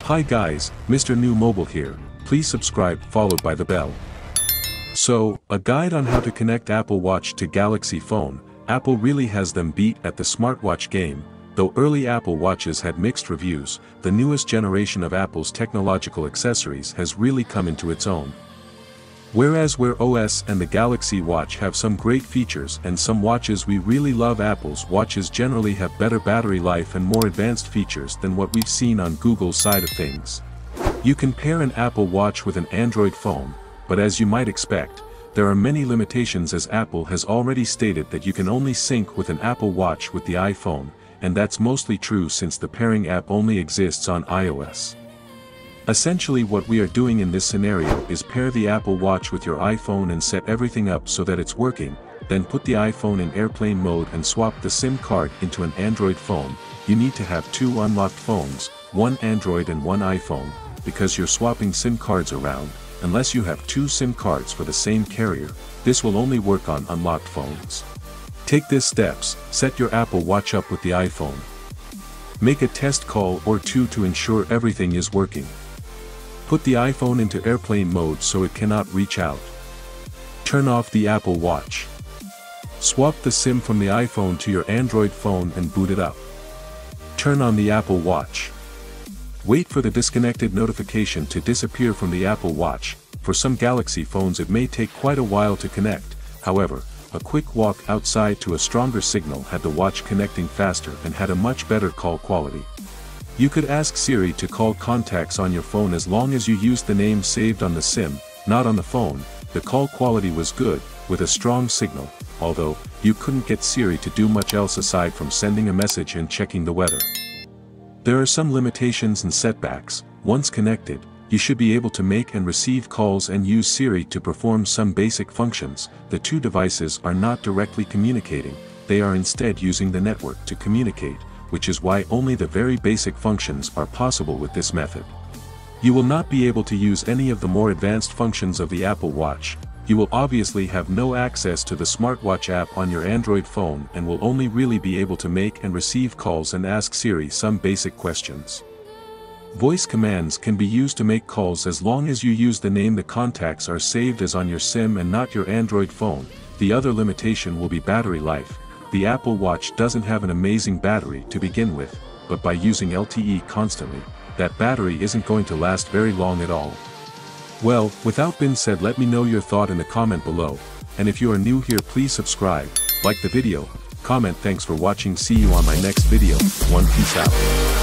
Hi guys, Mrnewmobile here, please subscribe followed by the bell. So, a guide on how to connect Apple Watch to Galaxy phone. Apple really has them beat at the smartwatch game. Though early Apple Watches had mixed reviews, the newest generation of Apple's technological accessories has really come into its own. Whereas Wear OS and the Galaxy Watch have some great features and some watches we really love, Apple's watches generally have better battery life and more advanced features than what we've seen on Google's side of things. You can pair an Apple Watch with an Android phone, but as you might expect, there are many limitations, as Apple has already stated that you can only sync with an Apple Watch with the iPhone, and that's mostly true since the pairing app only exists on iOS. Essentially, what we are doing in this scenario is pair the Apple Watch with your iPhone and set everything up so that it's working, then put the iPhone in airplane mode and swap the SIM card into an Android phone. You need to have two unlocked phones, one Android and one iPhone, because you're swapping SIM cards around. Unless you have two SIM cards for the same carrier, this will only work on unlocked phones. Take these steps, set your Apple Watch up with the iPhone. Make a test call or two to ensure everything is working. Put the iPhone into airplane mode so it cannot reach out. Turn off the Apple Watch. Swap the SIM from the iPhone to your Android phone and boot it up. Turn on the Apple Watch. Wait for the disconnected notification to disappear from the Apple Watch. For some Galaxy phones it may take quite a while to connect. However, a quick walk outside to a stronger signal had the watch connecting faster and had a much better call quality. You could ask Siri to call contacts on your phone as long as you used the name saved on the SIM, not on the phone. The call quality was good, with a strong signal, although, you couldn't get Siri to do much else aside from sending a message and checking the weather. There are some limitations and setbacks. Once connected, you should be able to make and receive calls and use Siri to perform some basic functions. The two devices are not directly communicating, they are instead using the network to communicate, which is why only the very basic functions are possible with this method. You will not be able to use any of the more advanced functions of the Apple Watch. You will obviously have no access to the smartwatch app on your Android phone and will only really be able to make and receive calls and ask Siri some basic questions. Voice commands can be used to make calls as long as you use the name the contacts are saved as on your SIM and not your Android phone. The other limitation will be battery life. The Apple Watch doesn't have an amazing battery to begin with, but by using LTE constantly, that battery isn't going to last very long at all. Well, without being said, let me know your thought in the comment below, and if you are new here please subscribe, like the video, comment. Thanks for watching, see you on my next video. Peace out.